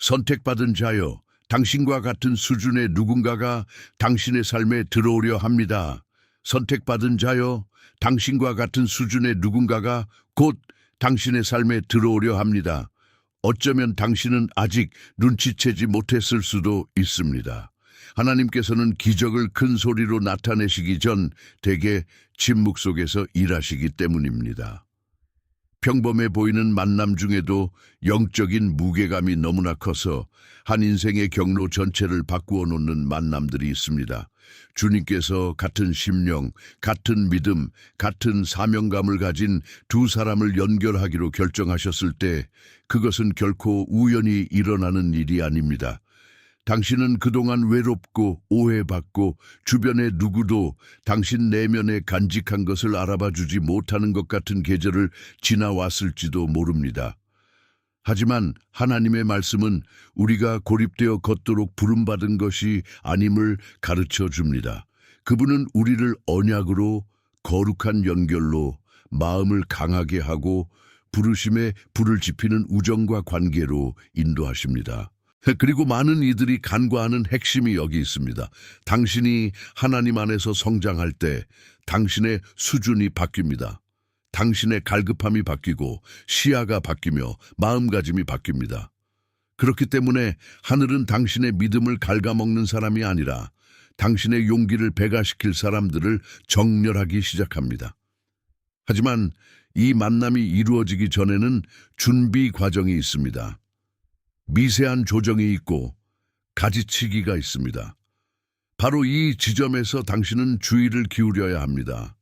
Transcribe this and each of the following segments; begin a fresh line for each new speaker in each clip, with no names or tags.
선택받은 자여, 당신과 같은 수준의 누군가가 당신의 삶에 들어오려 합니다. 선택받은 자여, 당신과 같은 수준의 누군가가 곧 당신의 삶에 들어오려 합니다. 어쩌면 당신은 아직 눈치채지 못했을 수도 있습니다. 하나님께서는 기적을 큰 소리로 나타내시기 전 대개 침묵 속에서 일하시기 때문입니다. 평범해 보이는 만남 중에도 영적인 무게감이 너무나 커서 한 인생의 경로 전체를 바꾸어 놓는 만남들이 있습니다. 주님께서 같은 심령, 같은 믿음, 같은 사명감을 가진 두 사람을 연결하기로 결정하셨을 때 그것은 결코 우연히 일어나는 일이 아닙니다. 당신은 그동안 외롭고 오해받고 주변의 누구도 당신 내면에 간직한 것을 알아봐 주지 못하는 것 같은 계절을 지나왔을지도 모릅니다. 하지만 하나님의 말씀은 우리가 고립되어 걷도록 부름받은 것이 아님을 가르쳐 줍니다. 그분은 우리를 언약으로, 거룩한 연결로, 마음을 강하게 하고 부르심에 불을 지피는 우정과 관계로 인도하십니다. 그리고 많은 이들이 간과하는 핵심이 여기 있습니다. 당신이 하나님 안에서 성장할 때 당신의 수준이 바뀝니다. 당신의 갈급함이 바뀌고 시야가 바뀌며 마음가짐이 바뀝니다. 그렇기 때문에 하늘은 당신의 믿음을 갉아먹는 사람이 아니라 당신의 용기를 배가시킬 사람들을 정렬하기 시작합니다. 하지만 이 만남이 이루어지기 전에는 준비 과정이 있습니다. 미세한 조정이 있고 가지치기가 있습니다. 바로 이 지점에서 당신은 주의를 기울여야 합니다.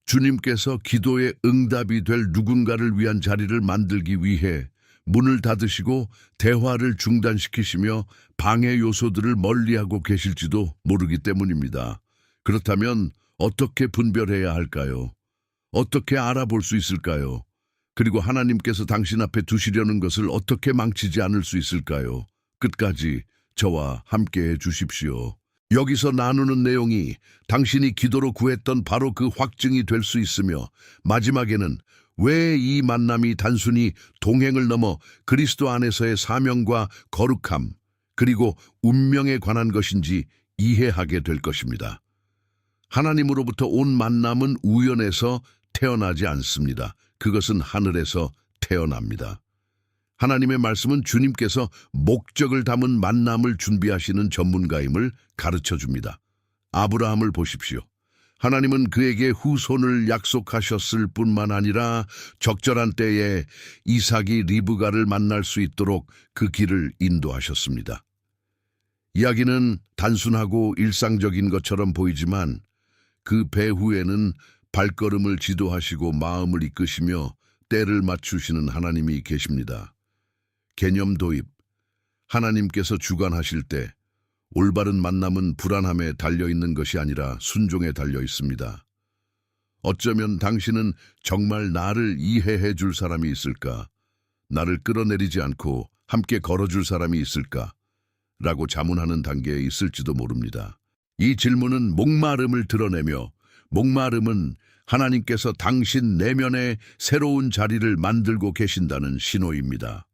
주님께서 기도의 응답이 될 누군가를 위한 자리를 만들기 위해 문을 닫으시고 대화를 중단시키시며 방해 요소들을 멀리하고 계실지도 모르기 때문입니다. 그렇다면 어떻게 분별해야 할까요? 어떻게 알아볼 수 있을까요? 그리고 하나님께서 당신 앞에 두시려는 것을 어떻게 망치지 않을 수 있을까요? 끝까지 저와 함께해 주십시오. 여기서 나누는 내용이 당신이 기도로 구했던 바로 그 확증이 될 수 있으며 마지막에는 왜 이 만남이 단순히 동행을 넘어 그리스도 안에서의 사명과 거룩함 그리고 운명에 관한 것인지 이해하게 될 것입니다. 하나님으로부터 온 만남은 우연에서 태어나지 않습니다. 그것은 하늘에서 태어납니다. 하나님의 말씀은 주님께서 목적을 담은 만남을 준비하시는 전문가임을 가르쳐 줍니다. 아브라함을 보십시오. 하나님은 그에게 후손을 약속하셨을 뿐만 아니라 적절한 때에 이삭이 리브가를 만날 수 있도록 그 길을 인도하셨습니다. 이야기는 단순하고 일상적인 것처럼 보이지만 그 배후에는 발걸음을 지도하시고 마음을 이끄시며 때를 맞추시는 하나님이 계십니다. 개념 도입. 하나님께서 주관하실 때 올바른 만남은 불안함에 달려있는 것이 아니라 순종에 달려 있습니다. 어쩌면 당신은 정말 나를 이해해 줄 사람이 있을까? 나를 끌어내리지 않고 함께 걸어줄 사람이 있을까? 라고 자문하는 단계에 있을지도 모릅니다. 이 질문은 목마름을 드러내며 목마름은 하나님께서 당신 내면에 새로운 자리를 만들고 계신다는 신호입니다.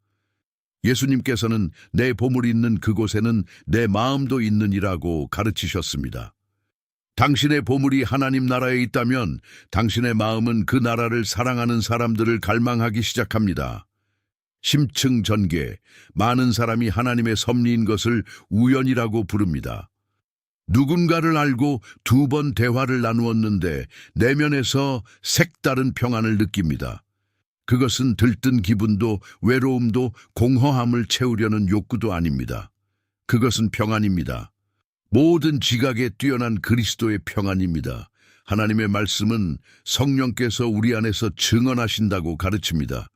예수님께서는 내 보물이 있는 그곳에는 내 마음도 있느니라고 가르치셨습니다. 당신의 보물이 하나님 나라에 있다면 당신의 마음은 그 나라를 사랑하는 사람들을 갈망하기 시작합니다. 심층 전개, 많은 사람이 하나님의 섭리인 것을 우연이라고 부릅니다. 누군가를 알고 2번 대화를 나누었는데 내면에서 색다른 평안을 느낍니다. 그것은 들뜬 기분도 외로움도 공허함을 채우려는 욕구도 아닙니다. 그것은 평안입니다. 모든 지각에 뛰어난 그리스도의 평안입니다. 하나님의 말씀은 성령께서 우리 안에서 증언하신다고 가르칩니다.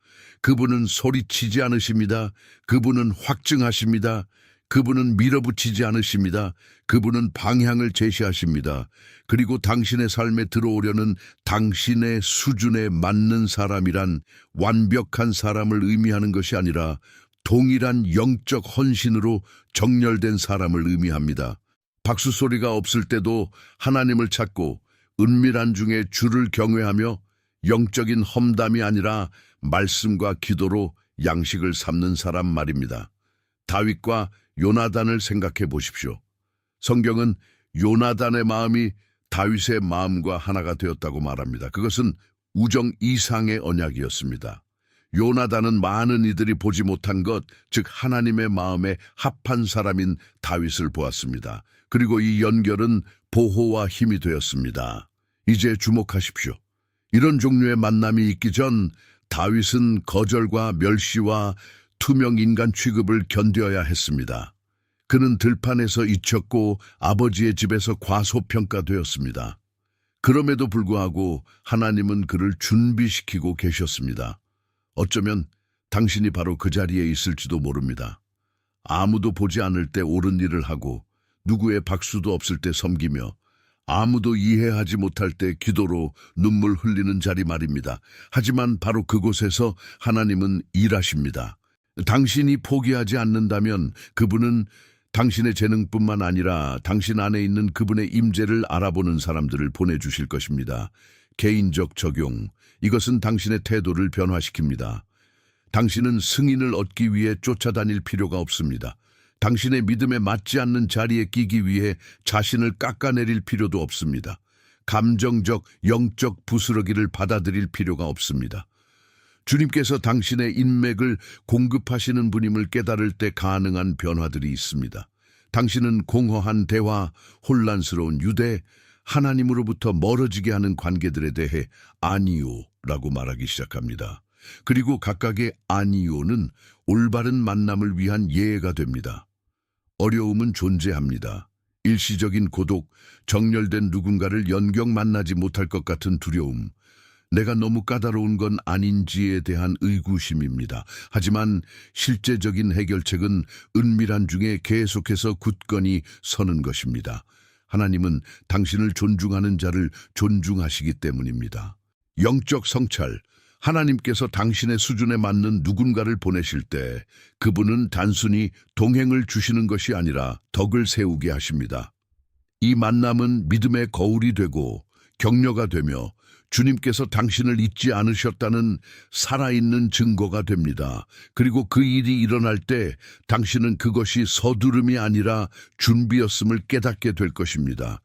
그분은 소리치지 않으십니다. 그분은 확증하십니다. 그분은 밀어붙이지 않으십니다. 그분은 방향을 제시하십니다. 그리고 당신의 삶에 들어오려는 당신의 수준에 맞는 사람이란 완벽한 사람을 의미하는 것이 아니라 동일한 영적 헌신으로 정렬된 사람을 의미합니다. 박수 소리가 없을 때도 하나님을 찾고 은밀한 중에 주를 경외하며 영적인 험담이 아니라 말씀과 기도로 양식을 삼는 사람 말입니다. 다윗과 요나단을 생각해 보십시오. 성경은 요나단의 마음이 다윗의 마음과 하나가 되었다고 말합니다. 그것은 우정 이상의 언약이었습니다. 요나단은 많은 이들이 보지 못한 것, 즉 하나님의 마음에 합한 사람인 다윗을 보았습니다. 그리고 이 연결은 보호와 힘이 되었습니다. 이제 주목하십시오. 이런 종류의 만남이 있기 전 다윗은 거절과 멸시와 투명 인간 취급을 견뎌야 했습니다. 그는 들판에서 잊혔고 아버지의 집에서 과소평가되었습니다. 그럼에도 불구하고 하나님은 그를 준비시키고 계셨습니다. 어쩌면 당신이 바로 그 자리에 있을지도 모릅니다. 아무도 보지 않을 때 옳은 일을 하고 누구의 박수도 없을 때 섬기며 아무도 이해하지 못할 때 기도로 눈물 흘리는 자리 말입니다. 하지만 바로 그곳에서 하나님은 일하십니다. 당신이 포기하지 않는다면 그분은 당신의 재능뿐만 아니라 당신 안에 있는 그분의 임재를 알아보는 사람들을 보내주실 것입니다. 개인적 적용, 이것은 당신의 태도를 변화시킵니다. 당신은 승인을 얻기 위해 쫓아다닐 필요가 없습니다. 당신의 믿음에 맞지 않는 자리에 끼기 위해 자신을 깎아내릴 필요도 없습니다. 감정적, 영적 부스러기를 받아들일 필요가 없습니다. 주님께서 당신의 인맥을 공급하시는 분임을 깨달을 때 가능한 변화들이 있습니다. 당신은 공허한 대화, 혼란스러운 유대, 하나님으로부터 멀어지게 하는 관계들에 대해 아니요라고 말하기 시작합니다. 그리고 각각의 아니요는 올바른 만남을 위한 예가 됩니다. 어려움은 존재합니다. 일시적인 고독, 정렬된 누군가를 연경 만나지 못할 것 같은 두려움, 내가 너무 까다로운 건 아닌지에 대한 의구심입니다. 하지만 실제적인 해결책은 은밀한 중에 계속해서 굳건히 서는 것입니다. 하나님은 당신을 존중하는 자를 존중하시기 때문입니다. 영적 성찰, 하나님께서 당신의 수준에 맞는 누군가를 보내실 때 그분은 단순히 동행을 주시는 것이 아니라 덕을 세우게 하십니다. 이 만남은 믿음의 거울이 되고 격려가 되며 주님께서 당신을 잊지 않으셨다는 살아있는 증거가 됩니다. 그리고 그 일이 일어날 때 당신은 그것이 서두름이 아니라 준비였음을 깨닫게 될 것입니다.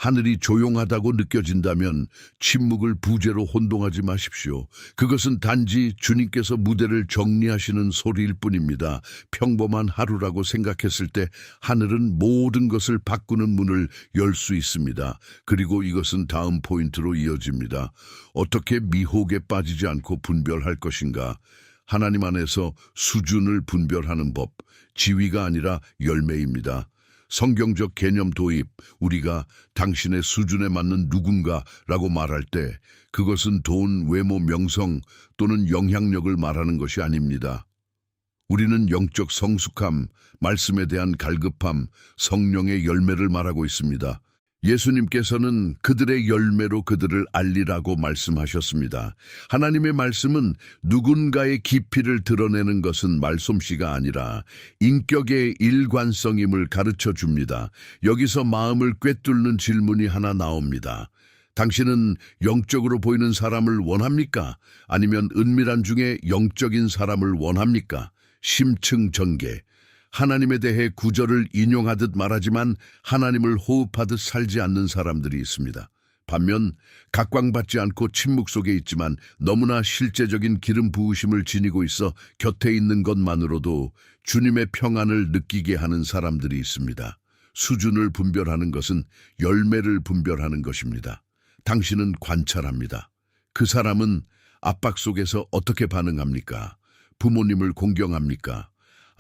하늘이 조용하다고 느껴진다면 침묵을 부재로 혼동하지 마십시오. 그것은 단지 주님께서 무대를 정리하시는 소리일 뿐입니다. 평범한 하루라고 생각했을 때 하늘은 모든 것을 바꾸는 문을 열 수 있습니다. 그리고 이것은 다음 포인트로 이어집니다. 어떻게 미혹에 빠지지 않고 분별할 것인가? 하나님 안에서 수준을 분별하는 법, 지위가 아니라 열매입니다. 성경적 개념 도입, 우리가 당신의 수준에 맞는 누군가라고 말할 때 그것은 돈, 외모, 명성 또는 영향력을 말하는 것이 아닙니다. 우리는 영적 성숙함, 말씀에 대한 갈급함, 성령의 열매를 말하고 있습니다. 예수님께서는 그들의 열매로 그들을 알리라고 말씀하셨습니다. 하나님의 말씀은 누군가의 깊이를 드러내는 것은 말솜씨가 아니라 인격의 일관성임을 가르쳐 줍니다. 여기서 마음을 꿰뚫는 질문이 하나 나옵니다. 당신은 영적으로 보이는 사람을 원합니까? 아니면 은밀한 중에 영적인 사람을 원합니까? 심층 전개. 하나님에 대해 구절을 인용하듯 말하지만 하나님을 호흡하듯 살지 않는 사람들이 있습니다. 반면 각광받지 않고 침묵 속에 있지만 너무나 실제적인 기름 부으심을 지니고 있어 곁에 있는 것만으로도 주님의 평안을 느끼게 하는 사람들이 있습니다. 수준을 분별하는 것은 열매를 분별하는 것입니다. 당신은 관찰합니다. 그 사람은 압박 속에서 어떻게 반응합니까? 부모님을 공경합니까?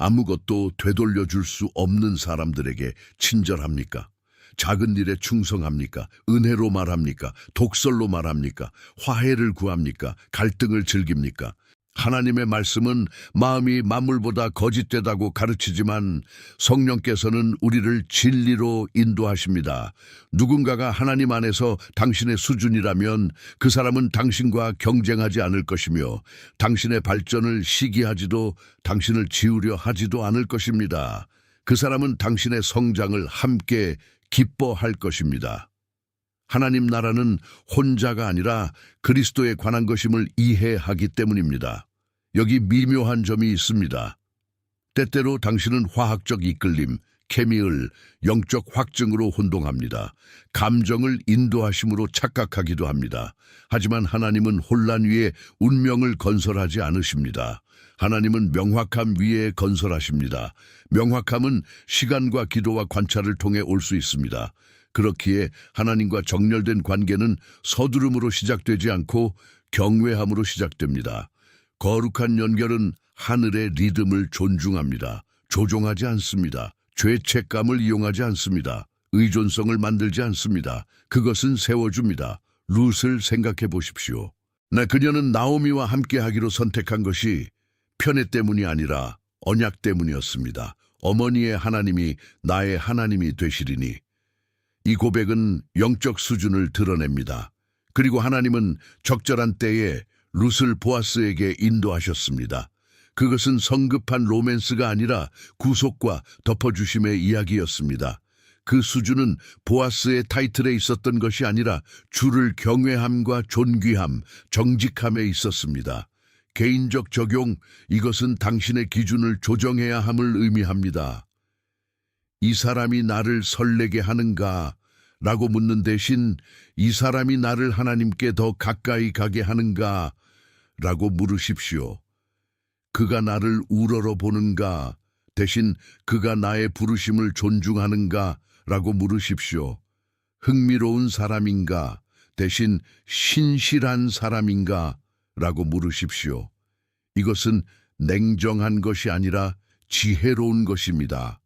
아무것도 되돌려줄 수 없는 사람들에게 친절합니까? 작은 일에 충성합니까? 은혜로 말합니까? 독설로 말합니까? 화해를 구합니까? 갈등을 즐깁니까? 하나님의 말씀은 마음이 만물보다 거짓되다고 가르치지만 성령께서는 우리를 진리로 인도하십니다. 누군가가 하나님 안에서 당신의 수준이라면 그 사람은 당신과 경쟁하지 않을 것이며 당신의 발전을 시기하지도 당신을 지우려 하지도 않을 것입니다. 그 사람은 당신의 성장을 함께 기뻐할 것입니다. 하나님 나라는 혼자가 아니라 그리스도에 관한 것임을 이해하기 때문입니다. 여기 미묘한 점이 있습니다. 때때로 당신은 화학적 이끌림, 케미을, 영적 확증으로 혼동합니다. 감정을 인도하심으로 착각하기도 합니다. 하지만 하나님은 혼란 위에 운명을 건설하지 않으십니다. 하나님은 명확함 위에 건설하십니다. 명확함은 시간과 기도와 관찰을 통해 올 수 있습니다. 그렇기에 하나님과 정렬된 관계는 서두름으로 시작되지 않고 경외함으로 시작됩니다. 거룩한 연결은 하늘의 리듬을 존중합니다. 조종하지 않습니다. 죄책감을 이용하지 않습니다. 의존성을 만들지 않습니다. 그것은 세워줍니다. 룻을 생각해 보십시오. 그녀는 나오미와 함께하기로 선택한 것이 편애 때문이 아니라 언약 때문이었습니다. 어머니의 하나님이 나의 하나님이 되시리니. 이 고백은 영적 수준을 드러냅니다. 그리고 하나님은 적절한 때에 룻을 보아스에게 인도하셨습니다. 그것은 성급한 로맨스가 아니라 구속과 덮어주심의 이야기였습니다. 그 수준은 보아스의 타이틀에 있었던 것이 아니라 주를 경외함과 존귀함, 정직함에 있었습니다. 개인적 적용, 이것은 당신의 기준을 조정해야 함을 의미합니다. 이 사람이 나를 설레게 하는가? 라고 묻는 대신 이 사람이 나를 하나님께 더 가까이 가게 하는가? 라고 물으십시오. 그가 나를 우러러 보는가? 대신 그가 나의 부르심을 존중하는가? 라고 물으십시오. 흥미로운 사람인가? 대신 신실한 사람인가? 라고 물으십시오. 이것은 냉정한 것이 아니라 지혜로운 것입니다.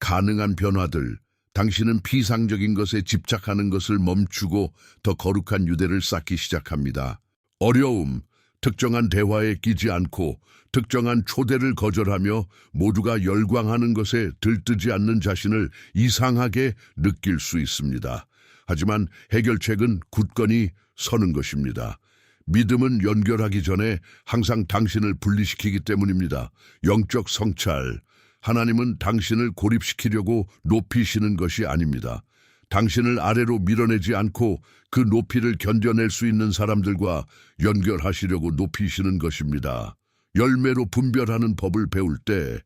가능한 변화들, 당신은 피상적인 것에 집착하는 것을 멈추고 더 거룩한 유대를 쌓기 시작합니다. 어려움, 특정한 대화에 끼지 않고 특정한 초대를 거절하며 모두가 열광하는 것에 들뜨지 않는 자신을 이상하게 느낄 수 있습니다. 하지만 해결책은 굳건히 서는 것입니다. 믿음은 연결하기 전에 항상 당신을 분리시키기 때문입니다. 영적 성찰, 하나님은 당신을 고립시키려고 높이시는 것이 아닙니다. 당신을 아래로 밀어내지 않고 그 높이를 견뎌낼 수 있는 사람들과 연결하시려고 높이시는 것입니다. 열매로 분별하는 법을 배울 때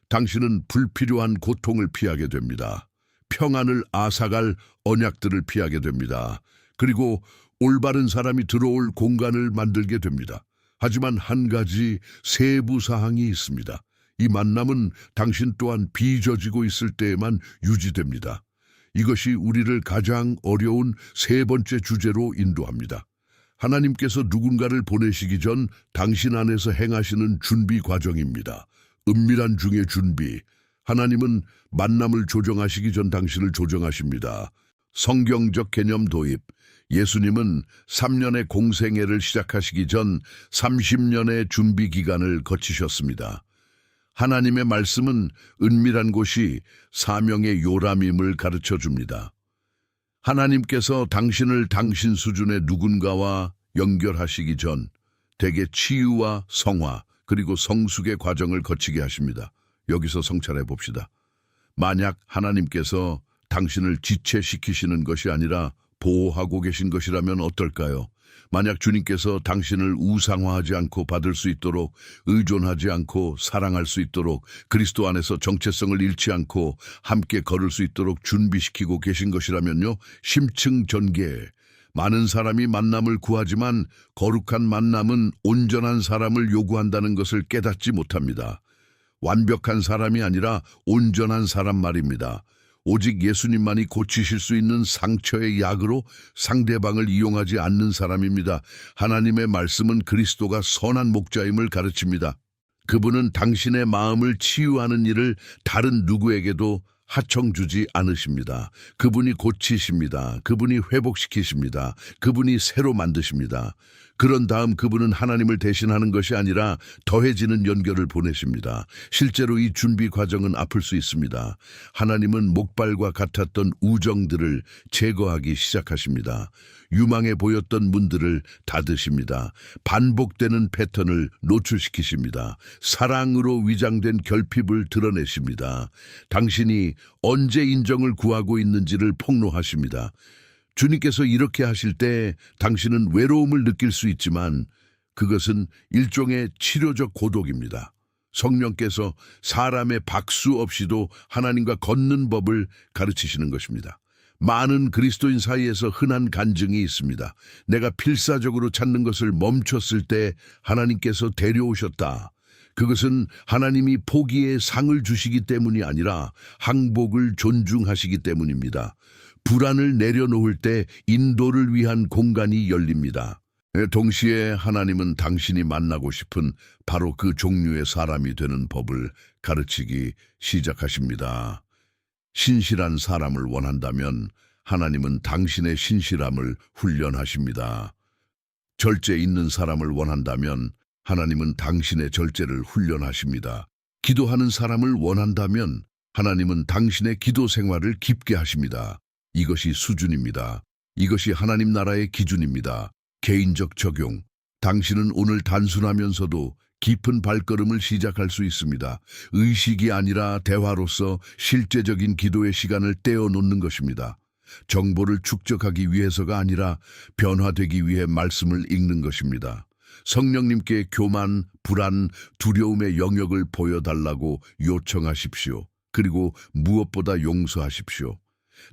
당신은 불필요한 고통을 피하게 됩니다. 평안을 앗아갈 언약들을 피하게 됩니다. 그리고 올바른 사람이 들어올 공간을 만들게 됩니다. 하지만 한 가지 세부 사항이 있습니다. 이 만남은 당신 또한 빚어지고 있을 때에만 유지됩니다. 이것이 우리를 가장 어려운 세 번째 주제로 인도합니다. 하나님께서 누군가를 보내시기 전 당신 안에서 행하시는 준비 과정입니다. 은밀한 중의 준비. 하나님은 만남을 조정하시기 전 당신을 조정하십니다. 성경적 개념 도입. 예수님은 3년의 공생애를 시작하시기 전 30년의 준비 기간을 거치셨습니다. 하나님의 말씀은 은밀한 곳이 사명의 요람임을 가르쳐 줍니다. 하나님께서 당신을 당신 수준의 누군가와 연결하시기 전 대개 치유와 성화 그리고 성숙의 과정을 거치게 하십니다. 여기서 성찰해 봅시다. 만약 하나님께서 당신을 지체시키시는 것이 아니라 보호하고 계신 것이라면 어떨까요? 만약 주님께서 당신을 우상화하지 않고 받을 수 있도록, 의존하지 않고 사랑할 수 있도록, 그리스도 안에서 정체성을 잃지 않고 함께 걸을 수 있도록 준비시키고 계신 것이라면요, 심층전개. 많은 사람이 만남을 구하지만 거룩한 만남은 온전한 사람을 요구한다는 것을 깨닫지 못합니다. 완벽한 사람이 아니라 온전한 사람 말입니다. 오직 예수님만이 고치실 수 있는 상처의 약으로 상대방을 이용하지 않는 사람입니다. 하나님의 말씀은 그리스도가 선한 목자임을 가르칩니다. 그분은 당신의 마음을 치유하는 일을 다른 누구에게도 하청 주지 않으십니다. 그분이 고치십니다. 그분이 회복시키십니다. 그분이 새로 만드십니다. 그런 다음 그분은 하나님을 대신하는 것이 아니라 더해지는 연결을 보내십니다. 실제로 이 준비 과정은 아플 수 있습니다. 하나님은 목발과 같았던 우정들을 제거하기 시작하십니다. 유망해 보였던 문들을 닫으십니다. 반복되는 패턴을 노출시키십니다. 사랑으로 위장된 결핍을 드러내십니다. 당신이 언제 인정을 구하고 있는지를 폭로하십니다. 주님께서 이렇게 하실 때 당신은 외로움을 느낄 수 있지만 그것은 일종의 치료적 고독입니다. 성령께서 사람의 박수 없이도 하나님과 걷는 법을 가르치시는 것입니다. 많은 그리스도인 사이에서 흔한 간증이 있습니다. 내가 필사적으로 찾는 것을 멈췄을 때 하나님께서 데려오셨다. 그것은 하나님이 포기의 상을 주시기 때문이 아니라 항복을 존중하시기 때문입니다. 불안을 내려놓을 때 인도를 위한 공간이 열립니다. 동시에 하나님은 당신이 만나고 싶은 바로 그 종류의 사람이 되는 법을 가르치기 시작하십니다. 신실한 사람을 원한다면 하나님은 당신의 신실함을 훈련하십니다. 절제 있는 사람을 원한다면 하나님은 당신의 절제를 훈련하십니다. 기도하는 사람을 원한다면 하나님은 당신의 기도 생활을 깊게 하십니다. 이것이 수준입니다. 이것이 하나님 나라의 기준입니다. 개인적 적용. 당신은 오늘 단순하면서도 깊은 발걸음을 시작할 수 있습니다. 의식이 아니라 대화로서 실제적인 기도의 시간을 떼어놓는 것입니다. 정보를 축적하기 위해서가 아니라 변화되기 위해 말씀을 읽는 것입니다. 성령님께 교만, 불안, 두려움의 영역을 보여달라고 요청하십시오. 그리고 무엇보다 용서하십시오.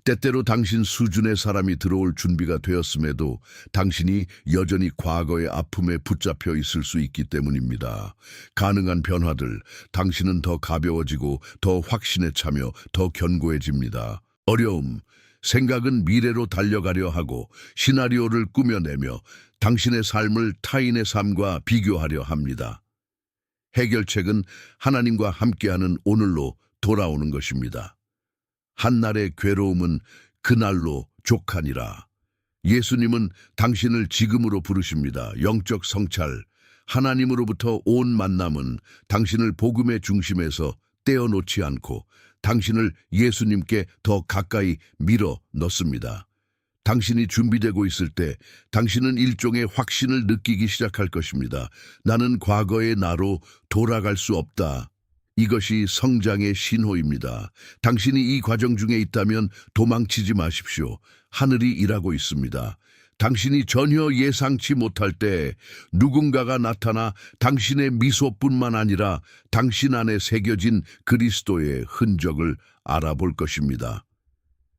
때때로 당신 수준의 사람이 들어올 준비가 되었음에도 당신이 여전히 과거의 아픔에 붙잡혀 있을 수 있기 때문입니다. 가능한 변화들, 당신은 더 가벼워지고 더 확신에 차며 더 견고해집니다. 어려움, 생각은 미래로 달려가려 하고 시나리오를 꾸며내며 당신의 삶을 타인의 삶과 비교하려 합니다. 해결책은 하나님과 함께하는 오늘로 돌아오는 것입니다. 한날의 괴로움은 그날로 족하니라. 예수님은 당신을 지금으로 부르십니다. 영적 성찰, 하나님으로부터 온 만남은 당신을 복음의 중심에서 떼어놓지 않고 당신을 예수님께 더 가까이 밀어 넣습니다. 당신이 준비되고 있을 때 당신은 일종의 확신을 느끼기 시작할 것입니다. 나는 과거의 나로 돌아갈 수 없다. 이것이 성장의 신호입니다. 당신이 이 과정 중에 있다면 도망치지 마십시오. 하늘이 일하고 있습니다. 당신이 전혀 예상치 못할 때 누군가가 나타나 당신의 미소뿐만 아니라 당신 안에 새겨진 그리스도의 흔적을 알아볼 것입니다.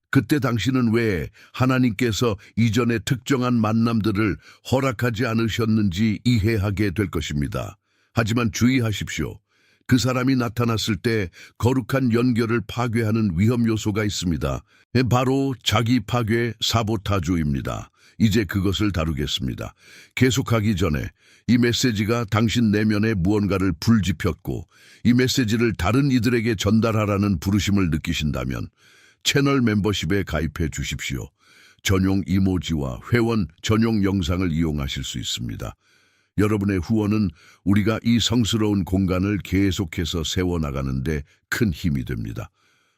그때 당신은 왜 하나님께서 이전에 특정한 만남들을 허락하지 않으셨는지 이해하게 될 것입니다. 하지만 주의하십시오. 그 사람이 나타났을 때 거룩한 연결을 파괴하는 위험 요소가 있습니다. 바로 자기 파괴 사보타주입니다. 이제 그것을 다루겠습니다. 계속하기 전에 이 메시지가 당신 내면에 무언가를 불지폈고 이 메시지를 다른 이들에게 전달하라는 부르심을 느끼신다면 채널 멤버십에 가입해 주십시오. 전용 이모지와 회원 전용 영상을 이용하실 수 있습니다. 여러분의 후원은 우리가 이 성스러운 공간을 계속해서 세워나가는데 큰 힘이 됩니다.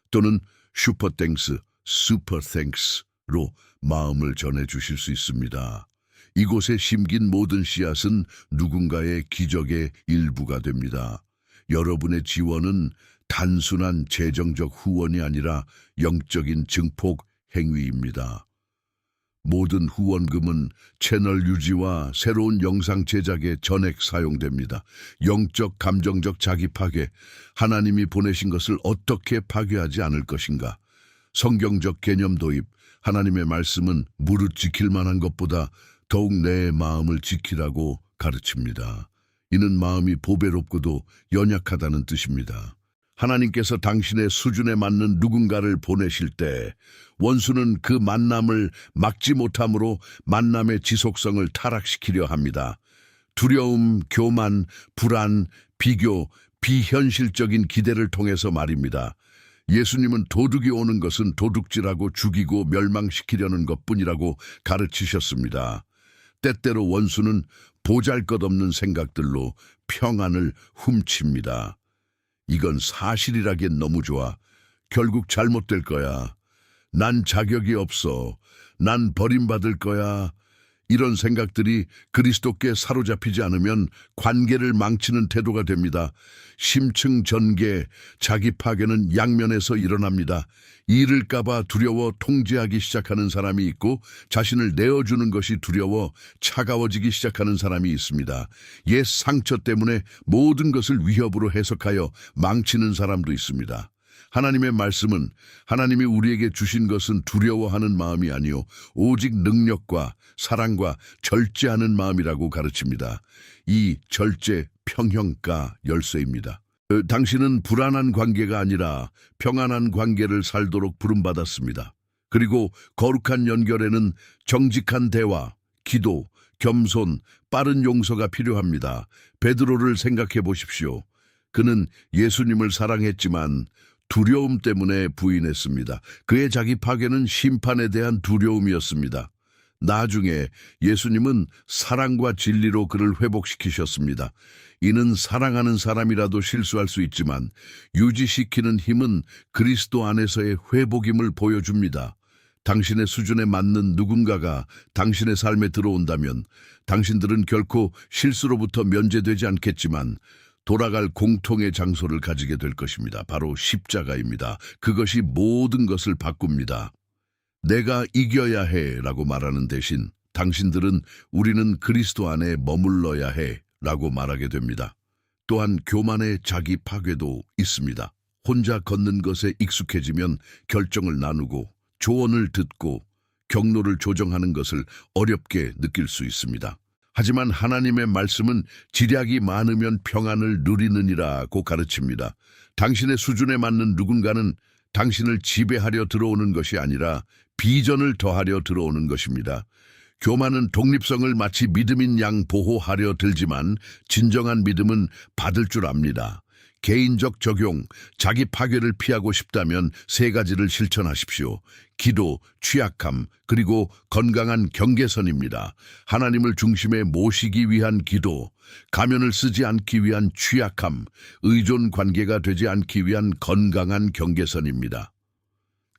또는 슈퍼땡스, 슈퍼땡스로 마음을 전해주실 수 있습니다. 이곳에 심긴 모든 씨앗은 누군가의 기적의 일부가 됩니다. 여러분의 지원은 단순한 재정적 후원이 아니라 영적인 증폭 행위입니다. 모든 후원금은 채널 유지와 새로운 영상 제작에 전액 사용됩니다. 영적, 감정적 자기 파괴, 하나님이 보내신 것을 어떻게 파괴하지 않을 것인가? 성경적 개념 도입, 하나님의 말씀은 무릇 지킬 만한 것보다 더욱 내 마음을 지키라고 가르칩니다. 이는 마음이 보배롭고도 연약하다는 뜻입니다. 하나님께서 당신의 수준에 맞는 누군가를 보내실 때 원수는 그 만남을 막지 못함으로 만남의 지속성을 타락시키려 합니다. 두려움, 교만, 불안, 비교, 비현실적인 기대를 통해서 말입니다. 예수님은 도둑이 오는 것은 도둑질하고 죽이고 멸망시키려는 것뿐이라고 가르치셨습니다. 때때로 원수는 보잘것없는 생각들로 평안을 훔칩니다. 이건 사실이라기엔 너무 좋아. 결국 잘못될 거야. 난 자격이 없어. 난 버림받을 거야. 이런 생각들이 그리스도께 사로잡히지 않으면 관계를 망치는 태도가 됩니다. 심층 전개, 자기 파괴는 양면에서 일어납니다. 잃을까봐 두려워 통제하기 시작하는 사람이 있고 자신을 내어주는 것이 두려워 차가워지기 시작하는 사람이 있습니다. 옛 상처 때문에 모든 것을 위협으로 해석하여 망치는 사람도 있습니다. 하나님의 말씀은 하나님이 우리에게 주신 것은 두려워하는 마음이 아니요 오직 능력과 사랑과 절제하는 마음이라고 가르칩니다. 이 절제 평형가 열쇠입니다. 당신은 불안한 관계가 아니라 평안한 관계를 살도록 부름받았습니다. 그리고 거룩한 연결에는 정직한 대화, 기도, 겸손, 빠른 용서가 필요합니다. 베드로를 생각해 보십시오. 그는 예수님을 사랑했지만 두려움 때문에 부인했습니다. 그의 자기 파괴는 심판에 대한 두려움이었습니다. 나중에 예수님은 사랑과 진리로 그를 회복시키셨습니다. 이는 사랑하는 사람이라도 실수할 수 있지만 유지시키는 힘은 그리스도 안에서의 회복임을 보여줍니다. 당신의 수준에 맞는 누군가가 당신의 삶에 들어온다면 당신들은 결코 실수로부터 면제되지 않겠지만 돌아갈 공통의 장소를 가지게 될 것입니다. 바로 십자가입니다. 그것이 모든 것을 바꿉니다. 내가 이겨야 해 라고 말하는 대신 당신들은 우리는 그리스도 안에 머물러야 해 라고 말하게 됩니다. 또한 교만의 자기 파괴도 있습니다. 혼자 걷는 것에 익숙해지면 결정을 나누고 조언을 듣고 경로를 조정하는 것을 어렵게 느낄 수 있습니다. 하지만 하나님의 말씀은 지략이 많으면 평안을 누리느니라고 가르칩니다. 당신의 수준에 맞는 누군가는 당신을 지배하려 들어오는 것이 아니라 비전을 더하려 들어오는 것입니다. 교만은 독립성을 마치 믿음인 양 보호하려 들지만 진정한 믿음은 받을 줄 압니다. 개인적 적용, 자기 파괴를 피하고 싶다면 세 가지를 실천하십시오. 기도, 취약함, 그리고 건강한 경계선입니다. 하나님을 중심에 모시기 위한 기도, 가면을 쓰지 않기 위한 취약함, 의존 관계가 되지 않기 위한 건강한 경계선입니다.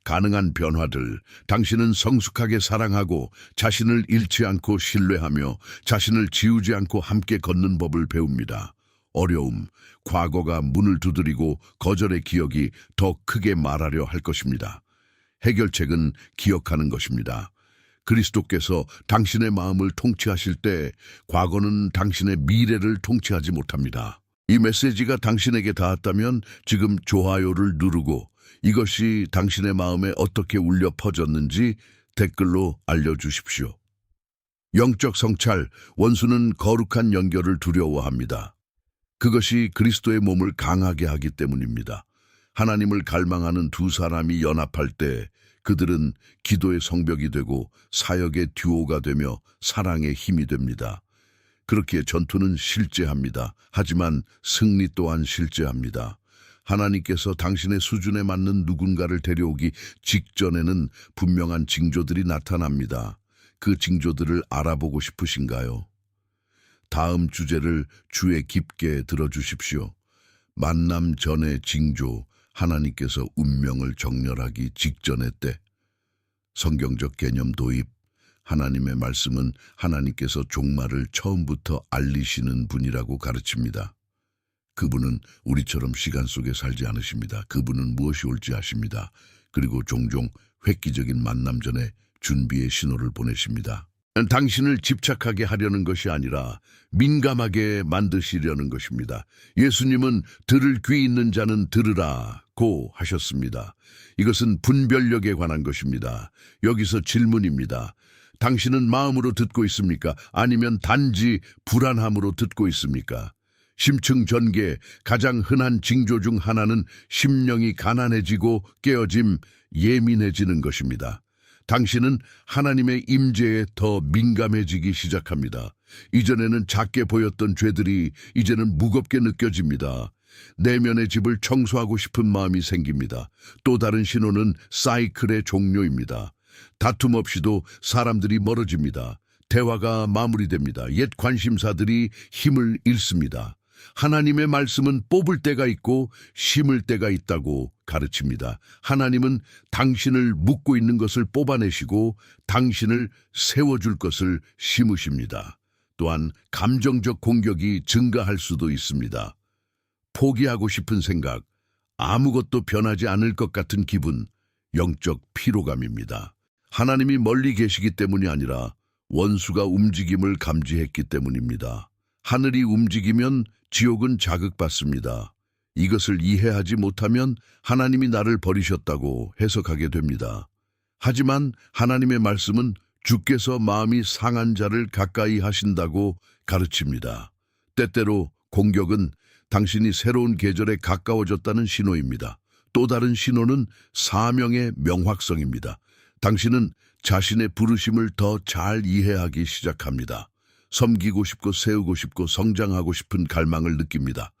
가능한 변화들, 당신은 성숙하게 사랑하고 자신을 잃지 않고 신뢰하며 자신을 지우지 않고 함께 걷는 법을 배웁니다. 어려움, 과거가 문을 두드리고 거절의 기억이 더 크게 말하려 할 것입니다. 해결책은 기억하는 것입니다. 그리스도께서 당신의 마음을 통치하실 때 과거는 당신의 미래를 통치하지 못합니다. 이 메시지가 당신에게 닿았다면 지금 좋아요를 누르고 이것이 당신의 마음에 어떻게 울려 퍼졌는지 댓글로 알려주십시오. 영적 성찰, 원수는 거룩한 연결을 두려워합니다. 그것이 그리스도의 몸을 강하게 하기 때문입니다. 하나님을 갈망하는 두 사람이 연합할 때 그들은 기도의 성벽이 되고 사역의 듀오가 되며 사랑의 힘이 됩니다. 그렇게 전투는 실제합니다. 하지만 승리 또한 실제합니다. 하나님께서 당신의 수준에 맞는 누군가를 데려오기 직전에는 분명한 징조들이 나타납니다. 그 징조들을 알아보고 싶으신가요? 다음 주제를 주에 깊게 들어주십시오. 만남 전의 징조, 하나님께서 운명을 정렬하기 직전의 때. 성경적 개념 도입, 하나님의 말씀은 하나님께서 종말을 처음부터 알리시는 분이라고 가르칩니다. 그분은 우리처럼 시간 속에 살지 않으십니다. 그분은 무엇이 올지 아십니다. 그리고 종종 획기적인 만남 전에 준비의 신호를 보내십니다. 당신을 집착하게 하려는 것이 아니라 민감하게 만드시려는 것입니다. 예수님은 들을 귀 있는 자는 들으라고 하셨습니다. 이것은 분별력에 관한 것입니다. 여기서 질문입니다. 당신은 마음으로 듣고 있습니까? 아니면 단지 불안함으로 듣고 있습니까? 심층 전개, 가장 흔한 징조 중 하나는 심령이 가난해지고 깨어짐, 예민해지는 것입니다. 당신은 하나님의 임재에 더 민감해지기 시작합니다. 이전에는 작게 보였던 죄들이 이제는 무겁게 느껴집니다. 내면의 집을 청소하고 싶은 마음이 생깁니다. 또 다른 신호는 사이클의 종료입니다. 다툼 없이도 사람들이 멀어집니다. 대화가 마무리됩니다. 옛 관심사들이 힘을 잃습니다. 하나님의 말씀은 뽑을 때가 있고 심을 때가 있다고 가르칩니다. 하나님은 당신을 묻고 있는 것을 뽑아내시고 당신을 세워줄 것을 심으십니다. 또한 감정적 공격이 증가할 수도 있습니다. 포기하고 싶은 생각, 아무것도 변하지 않을 것 같은 기분, 영적 피로감입니다. 하나님이 멀리 계시기 때문이 아니라 원수가 움직임을 감지했기 때문입니다. 하늘이 움직이면 지옥은 자극받습니다. 이것을 이해하지 못하면 하나님이 나를 버리셨다고 해석하게 됩니다. 하지만 하나님의 말씀은 주께서 마음이 상한 자를 가까이 하신다고 가르칩니다. 때때로 공격은 당신이 새로운 계절에 가까워졌다는 신호입니다. 또 다른 신호는 사명의 명확성입니다. 당신은 자신의 부르심을 더 잘 이해하기 시작합니다. 섬기고 싶고 세우고 싶고 성장하고 싶은 갈망을 느낍니다.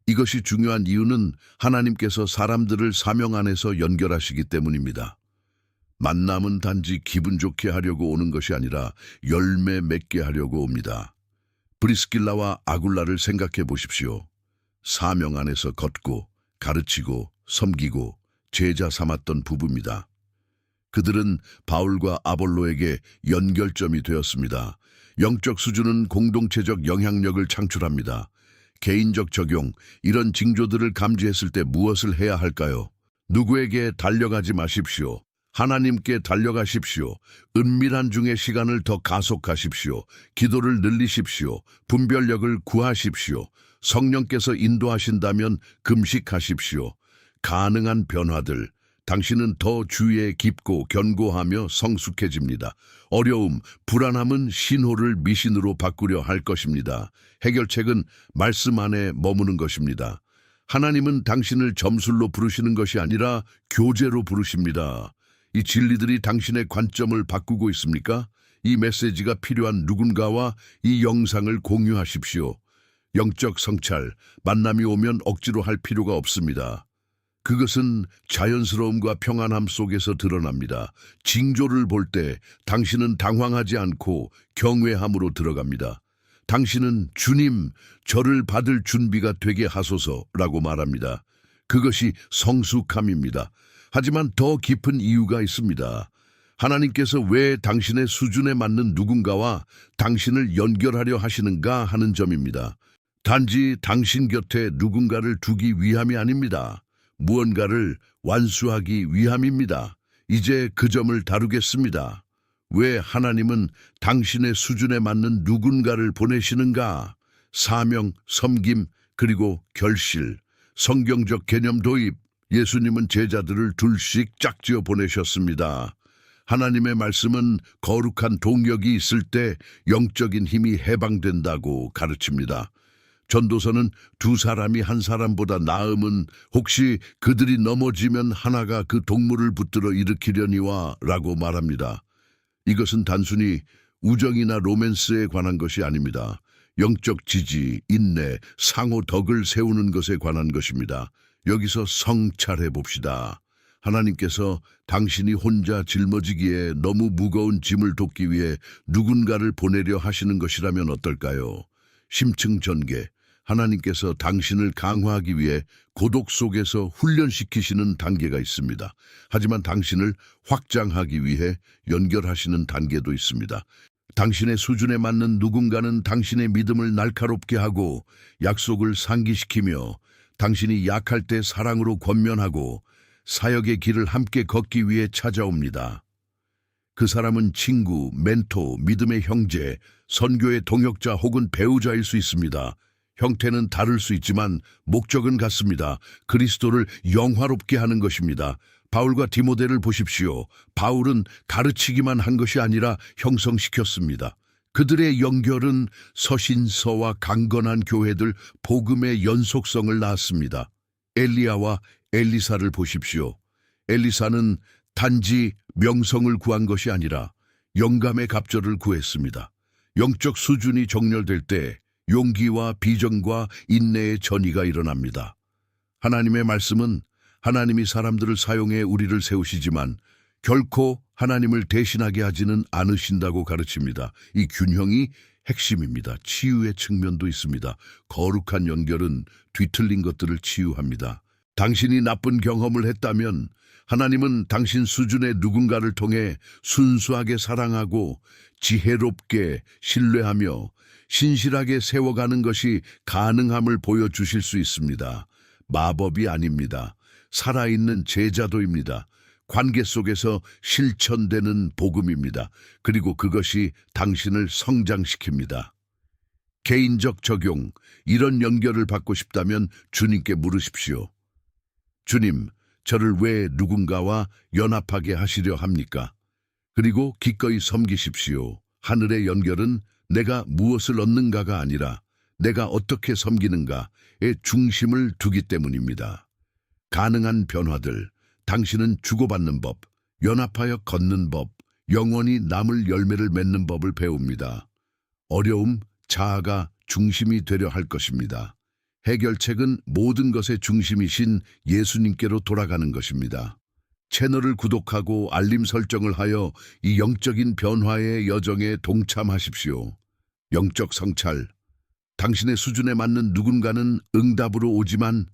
이것이 중요한 이유는 하나님께서 사람들을 사명 안에서 연결하시기 때문입니다. 만남은 단지 기분 좋게 하려고 오는 것이 아니라 열매 맺게 하려고 옵니다. 브리스길라와 아굴라를 생각해 보십시오. 사명 안에서 걷고 가르치고 섬기고 제자 삼았던 부부입니다. 그들은 바울과 아볼로에게 연결점이 되었습니다. 영적 수준은 공동체적 영향력을 창출합니다. 개인적 적용, 이런 징조들을 감지했을 때 무엇을 해야 할까요? 누구에게 달려가지 마십시오. 하나님께 달려가십시오. 은밀한 중에 시간을 더 가속하십시오. 기도를 늘리십시오. 분별력을 구하십시오. 성령께서 인도하신다면 금식하십시오. 가능한 변화들, 당신은 더 주의에 깊고 견고하며 성숙해집니다. 어려움, 불안함은 신호를 미신으로 바꾸려 할 것입니다. 해결책은 말씀 안에 머무는 것입니다. 하나님은 당신을 점술로 부르시는 것이 아니라 교제로 부르십니다. 이 진리들이 당신의 관점을 바꾸고 있습니까? 이 메시지가 필요한 누군가와 이 영상을 공유하십시오. 영적 성찰, 만남이 오면 억지로 할 필요가 없습니다. 그것은 자연스러움과 평안함 속에서 드러납니다. 징조를 볼 때 당신은 당황하지 않고 경외함으로 들어갑니다. 당신은 주님, 저를 받을 준비가 되게 하소서라고 말합니다. 그것이 성숙함입니다. 하지만 더 깊은 이유가 있습니다. 하나님께서 왜 당신의 수준에 맞는 누군가와 당신을 연결하려 하시는가 하는 점입니다. 단지 당신 곁에 누군가를 두기 위함이 아닙니다. 무언가를 완수하기 위함입니다. 이제 그 점을 다루겠습니다. 왜 하나님은 당신의 수준에 맞는 누군가를 보내시는가? 사명, 섬김, 그리고 결실, 성경적 개념 도입. 예수님은 제자들을 둘씩 짝지어 보내셨습니다. 하나님의 말씀은 거룩한 동력이 있을 때 영적인 힘이 해방된다고 가르칩니다. 전도서는 두 사람이 한 사람보다 나음은 혹시 그들이 넘어지면 하나가 그 동물을 붙들어 일으키려니와 라고 말합니다. 이것은 단순히 우정이나 로맨스에 관한 것이 아닙니다. 영적 지지, 인내, 상호 덕을 세우는 것에 관한 것입니다. 여기서 성찰해 봅시다. 하나님께서 당신이 혼자 짊어지기에 너무 무거운 짐을 돕기 위해 누군가를 보내려 하시는 것이라면 어떨까요? 심층 전개, 하나님께서 당신을 강화하기 위해 고독 속에서 훈련시키시는 단계가 있습니다. 하지만 당신을 확장하기 위해 연결하시는 단계도 있습니다. 당신의 수준에 맞는 누군가는 당신의 믿음을 날카롭게 하고 약속을 상기시키며 당신이 약할 때 사랑으로 권면하고 사역의 길을 함께 걷기 위해 찾아옵니다. 그 사람은 친구, 멘토, 믿음의 형제, 선교의 동역자 혹은 배우자일 수 있습니다. 형태는 다를 수 있지만 목적은 같습니다. 그리스도를 영화롭게 하는 것입니다. 바울과 디모데를 보십시오. 바울은 가르치기만 한 것이 아니라 형성시켰습니다. 그들의 연결은 서신서와 강건한 교회들, 복음의 연속성을 낳았습니다. 엘리야와 엘리사를 보십시오. 엘리사는 단지 명성을 구한 것이 아니라 영감의 갑절을 구했습니다. 영적 수준이 정렬될 때 용기와 비전과 인내의 전이가 일어납니다. 하나님의 말씀은 하나님이 사람들을 사용해 우리를 세우시지만 결코 하나님을 대신하게 하지는 않으신다고 가르칩니다. 이 균형이 핵심입니다. 치유의 측면도 있습니다. 거룩한 연결은 뒤틀린 것들을 치유합니다. 당신이 나쁜 경험을 했다면 하나님은 당신 수준의 누군가를 통해 순수하게 사랑하고 지혜롭게 신뢰하며 신실하게 세워가는 것이 가능함을 보여주실 수 있습니다. 마법이 아닙니다. 살아있는 제자도입니다. 관계 속에서 실천되는 복음입니다. 그리고 그것이 당신을 성장시킵니다. 개인적 적용, 이런 연결을 받고 싶다면 주님께 물으십시오. 주님, 저를 왜 누군가와 연합하게 하시려 합니까? 그리고 기꺼이 섬기십시오. 하늘의 연결은 내가 무엇을 얻는가가 아니라 내가 어떻게 섬기는가에 중심을 두기 때문입니다. 가능한 변화들, 당신은 주고받는 법, 연합하여 걷는 법, 영원히 남을 열매를 맺는 법을 배웁니다. 어려움, 자아가 중심이 되려 할 것입니다. 해결책은 모든 것의 중심이신 예수님께로 돌아가는 것입니다. 채널을 구독하고 알림 설정을 하여 이 영적인 변화의 여정에 동참하십시오. 영적 성찰. 당신의 수준에 맞는 누군가는 응답으로 오지만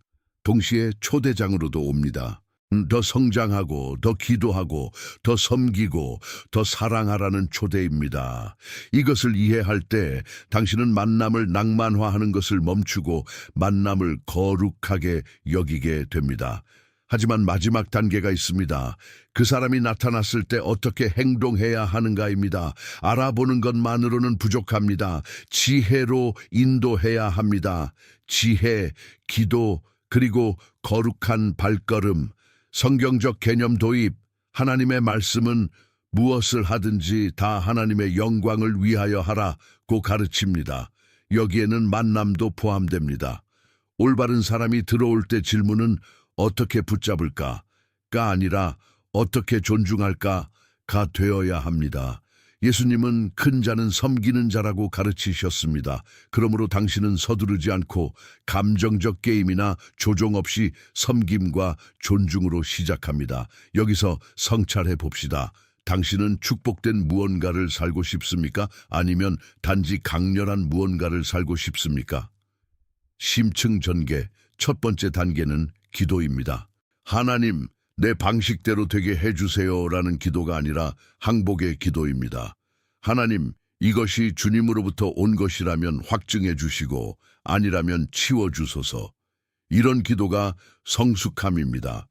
동시에 초대장으로도 옵니다. 더 성장하고 더 기도하고 더 섬기고 더 사랑하라는 초대입니다. 이것을 이해할 때 당신은 만남을 낭만화하는 것을 멈추고 만남을 거룩하게 여기게 됩니다. 하지만 마지막 단계가 있습니다. 그 사람이 나타났을 때 어떻게 행동해야 하는가입니다. 알아보는 것만으로는 부족합니다. 지혜로 인도해야 합니다. 지혜, 기도, 그리고 거룩한 발걸음, 성경적 개념 도입. 하나님의 말씀은 무엇을 하든지 다 하나님의 영광을 위하여 하라고 가르칩니다. 여기에는 만남도 포함됩니다. 올바른 사람이 들어올 때 질문은 어떻게 붙잡을까가 아니라 어떻게 존중할까가 되어야 합니다. 예수님은 큰 자는 섬기는 자라고 가르치셨습니다. 그러므로 당신은 서두르지 않고 감정적 게임이나 조종 없이 섬김과 존중으로 시작합니다. 여기서 성찰해 봅시다. 당신은 축복된 무언가를 살고 싶습니까? 아니면 단지 강렬한 무언가를 살고 싶습니까? 심층 전개, 첫 번째 단계는 기도입니다. 하나님, 내 방식대로 되게 해주세요라는 기도가 아니라 항복의 기도입니다. 하나님, 이것이 주님으로부터 온 것이라면 확증해 주시고 아니라면 치워주소서. 이런 기도가 성숙함입니다.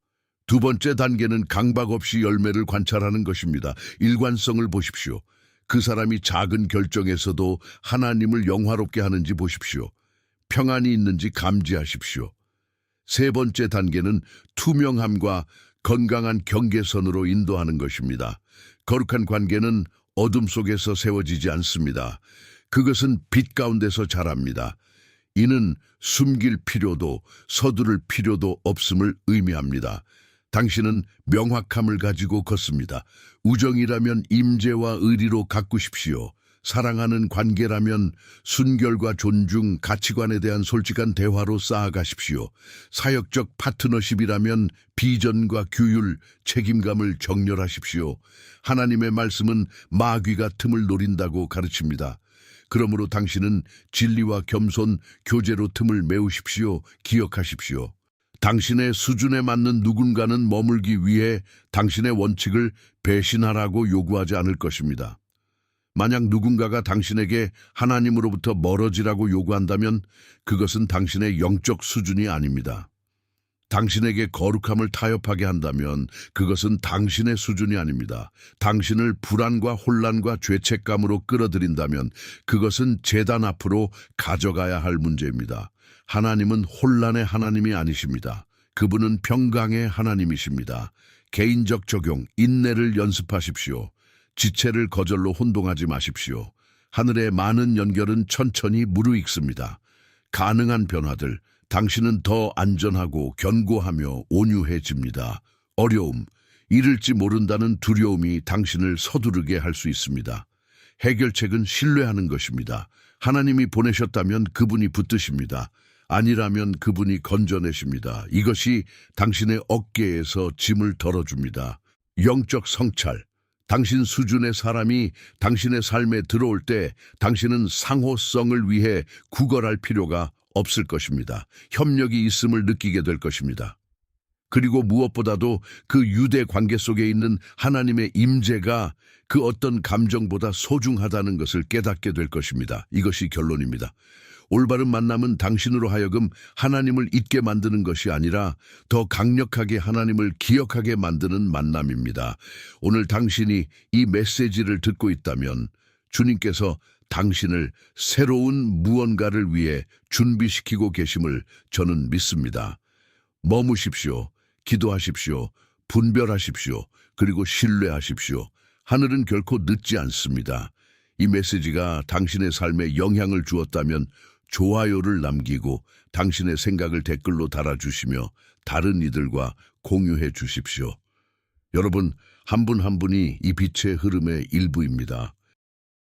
두 번째 단계는 강박 없이 열매를 관찰하는 것입니다. 일관성을 보십시오. 그 사람이 작은 결정에서도 하나님을 영화롭게 하는지 보십시오. 평안이 있는지 감지하십시오. 세 번째 단계는 투명함과 건강한 경계선으로 인도하는 것입니다. 거룩한 관계는 어둠 속에서 세워지지 않습니다. 그것은 빛 가운데서 자랍니다. 이는 숨길 필요도 서두를 필요도 없음을 의미합니다. 당신은 명확함을 가지고 걷습니다. 우정이라면 임재와 의리로 가꾸십시오. 사랑하는 관계라면 순결과 존중, 가치관에 대한 솔직한 대화로 쌓아가십시오. 사역적 파트너십이라면 비전과 규율, 책임감을 정렬하십시오. 하나님의 말씀은 마귀가 틈을 노린다고 가르칩니다. 그러므로 당신은 진리와 겸손, 교제로 틈을 메우십시오. 기억하십시오. 당신의 수준에 맞는 누군가는 머물기 위해 당신의 원칙을 배신하라고 요구하지 않을 것입니다. 만약 누군가가 당신에게 하나님으로부터 멀어지라고 요구한다면 그것은 당신의 영적 수준이 아닙니다. 당신에게 거룩함을 타협하게 한다면 그것은 당신의 수준이 아닙니다. 당신을 불안과 혼란과 죄책감으로 끌어들인다면 그것은 제단 앞으로 가져가야 할 문제입니다. 하나님은 혼란의 하나님이 아니십니다. 그분은 평강의 하나님이십니다. 개인적 적용, 인내를 연습하십시오. 지체를 거절로 혼동하지 마십시오. 하늘의 많은 연결은 천천히 무르익습니다. 가능한 변화들, 당신은 더 안전하고 견고하며 온유해집니다. 어려움, 이를지 모른다는 두려움이 당신을 서두르게 할 수 있습니다. 해결책은 신뢰하는 것입니다. 하나님이 보내셨다면 그분이 붙드십니다. 아니라면 그분이 건져내십니다. 이것이 당신의 어깨에서 짐을 덜어줍니다. 영적 성찰, 당신 수준의 사람이 당신의 삶에 들어올 때 당신은 상호성을 위해 구걸할 필요가 없을 것입니다. 협력이 있음을 느끼게 될 것입니다. 그리고 무엇보다도 그 유대 관계 속에 있는 하나님의 임재가 그 어떤 감정보다 소중하다는 것을 깨닫게 될 것입니다. 이것이 결론입니다. 올바른 만남은 당신으로 하여금 하나님을 잊게 만드는 것이 아니라 더 강력하게 하나님을 기억하게 만드는 만남입니다. 오늘 당신이 이 메시지를 듣고 있다면 주님께서 당신을 새로운 무언가를 위해 준비시키고 계심을 저는 믿습니다. 머무십시오. 기도하십시오. 분별하십시오. 그리고 신뢰하십시오. 하늘은 결코 늦지 않습니다. 이 메시지가 당신의 삶에 영향을 주었다면 좋아요를 남기고 당신의 생각을 댓글로 달아주시며 다른 이들과 공유해 주십시오. 여러분, 한 분 한 분이 이 빛의 흐름의 일부입니다.